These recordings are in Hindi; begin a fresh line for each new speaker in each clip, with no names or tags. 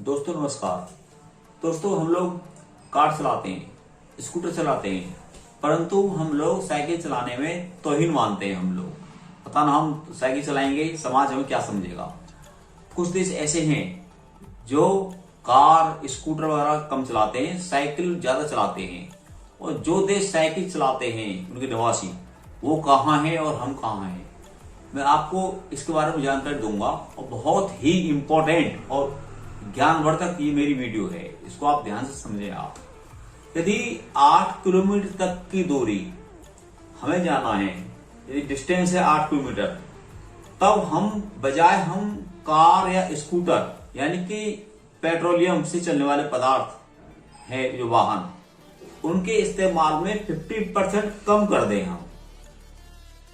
दोस्तों नमस्कार। दोस्तों हम लोग कार चलाते हैं, स्कूटर चलाते हैं, परंतु हम लोग साइकिल चलाने में तौहीन मानते हैं। हम लोग पता ना, हम साइकिल चलाएंगे समाज हमें क्या समझेगा। कुछ देश ऐसे हैं जो कार स्कूटर वगैरह कम चलाते हैं, साइकिल ज्यादा चलाते हैं। और जो देश साइकिल चलाते हैं उनके निवासी वो कहाँ हैं और हम कहाँ हैं, मैं आपको इसके बारे में जानकारी दूंगा। और बहुत ही इंपॉर्टेंट और ज्ञानवर्धक ये मेरी वीडियो है, इसको आप ध्यान से समझें। आप यदि 8 किलोमीटर तक की दूरी हमें जाना है, यदि डिस्टेंस है 8 किलोमीटर, तब हम बजाय हम कार या स्कूटर यानी कि पेट्रोलियम से चलने वाले पदार्थ है जो वाहन, उनके इस्तेमाल में 50% कम कर दें हम,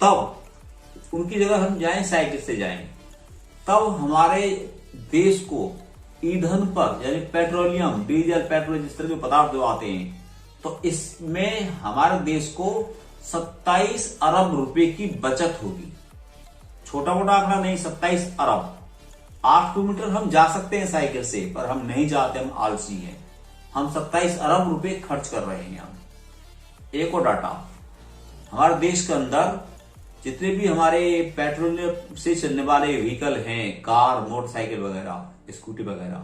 तब उनकी जगह हम जाएं साइकिल से जाएं, तब हमारे देश को ईंधन पर यानी पेट्रोलियम, डीजल, पेट्रोल जिस तरह के पदार्थ जो आते हैं, तो इसमें हमारे देश को 27 अरब रुपए की बचत होगी। छोटा मोटा आंकड़ा नहीं, 27 अरब। 8 किलोमीटर हम जा सकते हैं साइकिल से, पर हम नहीं जाते, हम आलसी हैं। हम 27 अरब रुपए खर्च कर रहे हैं। हम एक और डाटा, हमारे देश के अंदर जितने भी हमारे पेट्रोलियम से चलने वाले व्हीकल हैं, कार, मोटरसाइकिल वगैरह, स्कूटी वगैरह,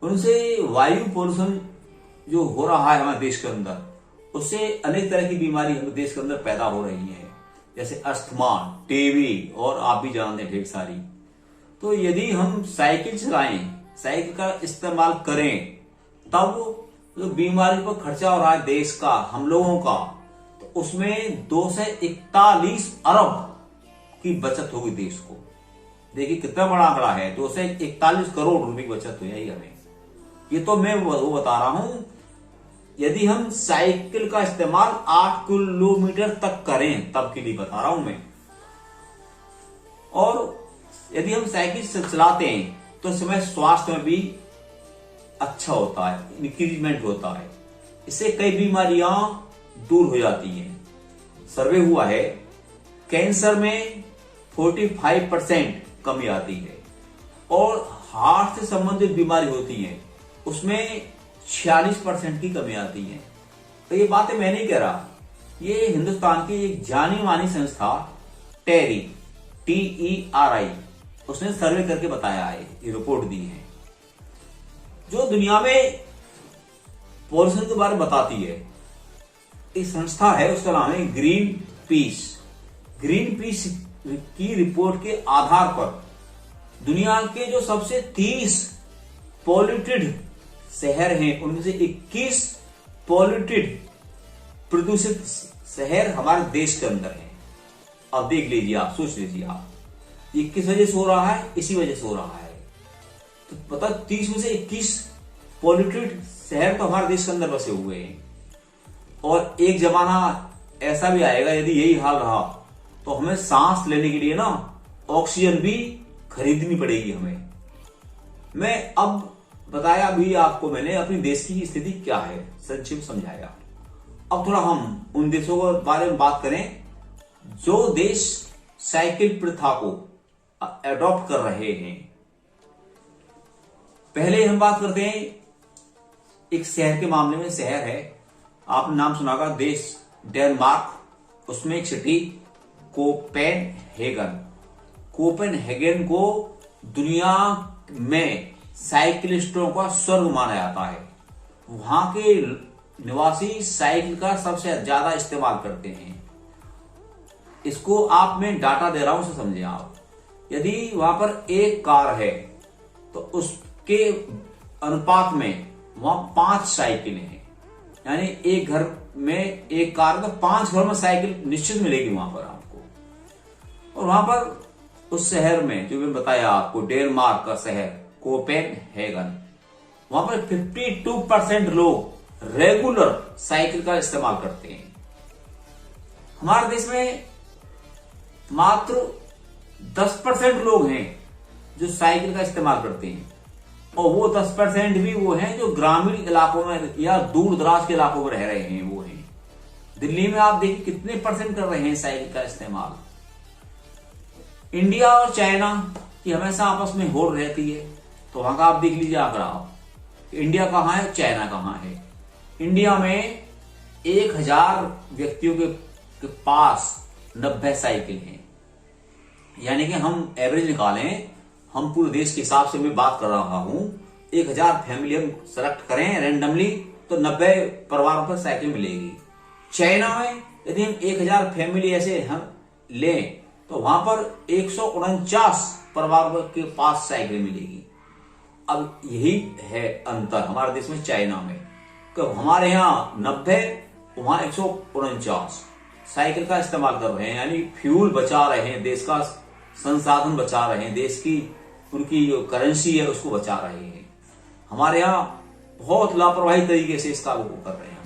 उनसे वायु पोल्यूशन जो हो रहा है हमारे देश के अंदर, उससे अनेक तरह की बीमारी हमारे देश के अंदर पैदा हो रही है, जैसे अस्थमा, टीबी और आप भी जानते हैं ढेर सारी। तो यदि हम साइकिल चलाएं, साइकिल का इस्तेमाल करें, तब जो बीमारी पर खर्चा हो रहा है देश का, हम लोगों का, तो उसमें 241 अरब की बचत होगी देश को। देखिए कितना बड़ा आंकड़ा है, 241 करोड़ रुपए की बचत हो जाएगी हमें। ये तो मैं वो बता रहा हूं, यदि हम साइकिल का इस्तेमाल 8 किलोमीटर तक करें तब के लिए बता रहा हूं मैं। और यदि हम साइकिल चलाते हैं तो इसमें स्वास्थ्य में भी अच्छा होता है, इंक्रीजमेंट होता है, इससे कई बीमारियां दूर हो जाती हैं। सर्वे हुआ है, कैंसर में 45% कमी आती है, और हार्ट से संबंधित बीमारी होती है उसमें 46% की कमी आती है। तो ये बातें मैं नहीं कह रहा, ये हिंदुस्तान की एक जानी मानी संस्था टेरी, TERI, उसने सर्वे करके बताया है, ये रिपोर्ट दी है, जो दुनिया में पॉल्यूशन के बारे में बताती है। एक संस्था है, उसका नाम है ग्रीन पीस। ग्रीन पीस की रिपोर्ट के आधार पर दुनिया के जो सबसे 30 पॉल्यूटेड शहर हैं, उनमें से 21 पॉल्यूटेड, प्रदूषित शहर हमारे देश के अंदर हैं। अब देख लीजिए आप, सोच लीजिए आप, ये किस वजह से हो रहा है? इसी वजह से हो रहा है। तो पता 30 में से 21 पॉल्यूटेड शहर तो हमारे देश के अंदर बसे हुए हैं। और एक जमाना ऐसा भी आएगा, यदि यही हाल रहा, तो हमें सांस लेने के लिए ना ऑक्सीजन भी खरीदनी पड़ेगी हमें। मैं अब बताया भी आपको, मैंने अपनी देश की स्थिति क्या है संक्षिप्त समझाया। अब थोड़ा हम उन देशों के बारे में बात करें जो देश साइकिल प्रथा को एडॉप्ट कर रहे हैं। पहले हम बात करते हैं एक शहर के मामले में। शहर है, आपने नाम सुना होगा, देश डेनमार्क, उसमें एक सिटी कोपेनहेगन। कोपेनहेगन को दुनिया में साइकिलिस्टों का स्वर्ग माना जाता है। वहां के निवासी साइकिल का सबसे ज्यादा इस्तेमाल करते हैं। इसको आप मैं डाटा दे रहा हूं, उसे समझें आप। यदि वहां पर एक कार है तो उसके अनुपात में वहां 5 साइकिलें हैं, यानी एक घर में एक कार, तो 5 घर में साइकिल निश्चित मिलेगी वहां पर आपको। और वहां पर उस शहर में जो मैं बताया आपको, डेनमार्क का शहर कोपेनहेगन, वहां पर 52% लोग रेगुलर साइकिल का इस्तेमाल करते हैं। हमारे देश में मात्र 10% लोग हैं जो साइकिल का इस्तेमाल करते हैं, और वो 10% भी वो हैं जो ग्रामीण इलाकों में या दूर दराज के इलाकों में रह रहे हैं, वो हैं। दिल्ली में आप देखिए कितने % कर रहे हैं साइकिल का इस्तेमाल। इंडिया और चाइना की हमेशा आपस में होड़ रहती है, तो वहां का आप देख लीजिए आंकड़ा। इंडिया कहाँ है, चाइना कहाँ है। इंडिया में 1000 व्यक्तियों के पास 90 साइकिल हैं। यानी कि हम एवरेज निकालें, हम पूरे देश के हिसाब से मैं बात कर रहा हूं, 1000 फैमिली हम सेलेक्ट करें रैंडमली तो 90 परिवारों पर साइकिल मिलेगी। चाइना में यदि हम 1000 फैमिली ऐसे हम लें तो वहां पर 149 परिवारों के पास साइकिल मिलेगी। अब यही है अंतर हमारे देश में चाइना में, तो हमारे यहाँ 90, वहां 149 साइकिल का इस्तेमाल कर रहे हैं, यानी फ्यूल बचा रहे हैं, देश का संसाधन बचा रहे हैं, देश की उनकी जो करेंसी है उसको बचा रहे हैं। हमारे यहाँ बहुत लापरवाही तरीके से इसका वो कर रहे हैं।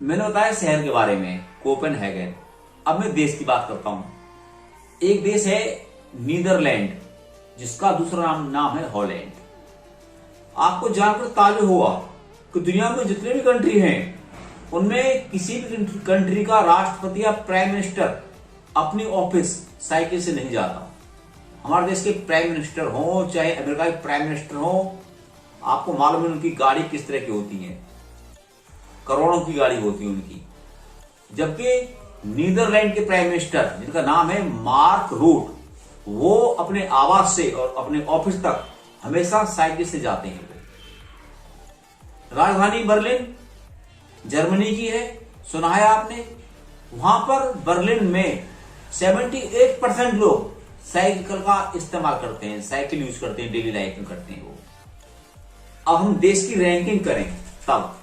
मैंने बताया शहर के बारे में, कोपेनहेगन। अब मैं देश की बात करता हूं। एक देश है नीदरलैंड, जिसका दूसरा नाम है हॉलैंड। आपको जानकर ताज्जुब हुआ कि दुनिया में जितने भी कंट्री हैं उनमें किसी भी कंट्री का राष्ट्रपति या प्राइम मिनिस्टर अपनी ऑफिस साइकिल से नहीं जाता। हमारे देश के प्राइम मिनिस्टर हो चाहे अमेरिका के प्राइम मिनिस्टर हो, आपको मालूम है उनकी गाड़ी किस तरह की होती है, करोड़ों की गाड़ी होती है उनकी। जबकि नीदरलैंड के प्राइम मिनिस्टर, जिनका नाम है मार्क रूट, वो अपने आवास से और अपने ऑफिस तक हमेशा साइकिल से जाते हैं। राजधानी बर्लिन जर्मनी की है, सुना है आपने। वहां पर बर्लिन में 78% लोग साइकिल का इस्तेमाल करते हैं, साइकिल यूज करते हैं, डेली लाइफ में करते हैं वो। अब हम देश की रैंकिंग करें, तब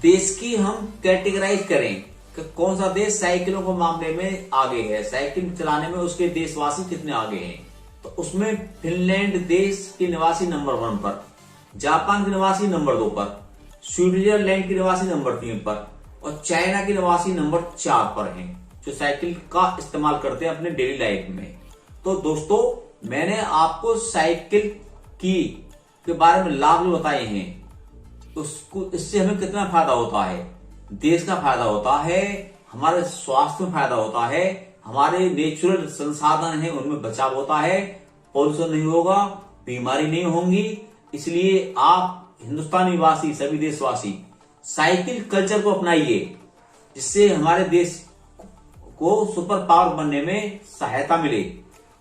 देश की हम कैटेगराइज करें कि कौन सा देश साइकिलों के मामले में आगे है, साइकिल चलाने में उसके देशवासी कितने आगे हैं। तो उसमें फिनलैंड देश के निवासी नंबर 1 पर, जापान के निवासी नंबर 2 पर, स्विट्जरलैंड के निवासी नंबर 3 पर और चाइना के निवासी नंबर 4 पर हैं, जो साइकिल का इस्तेमाल करते हैं अपने डेली लाइफ में। तो दोस्तों, मैंने आपको साइकिल के बारे में लाभ जो बताए हैं, उसको इससे हमें कितना फायदा होता है। देश का फायदा होता है, हमारे स्वास्थ्य में फायदा होता है, हमारे नेचुरल संसाधन है उनमें बचाव होता है, पॉल्यूशन नहीं होगा, बीमारी नहीं होंगी। इसलिए आप हिंदुस्तान निवासी सभी देशवासी साइकिल कल्चर को अपनाइए, जिससे हमारे देश को सुपर पावर बनने में सहायता मिले।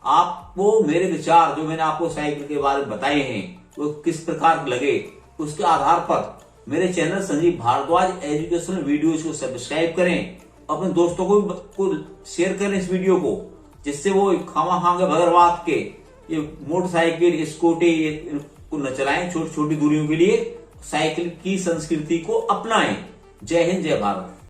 आपको मेरे विचार जो मैंने आपको साइकिल के बारे में बताए हैं वो किस प्रकार लगे, उसके आधार पर मेरे channel Sanjeev Bhardwaj educational videos को सब्सक्राइब करें, अपने दोस्तों को शेयर करें इस वीडियो को, जिससे वो खामा के बगैर बात के ये मोटरसाइकिल स्कूटी को न चलाएं, छोटी छोटी दूरियों के लिए साइकिल की संस्कृति को अपनाएं। जय हिंद, जय भारत।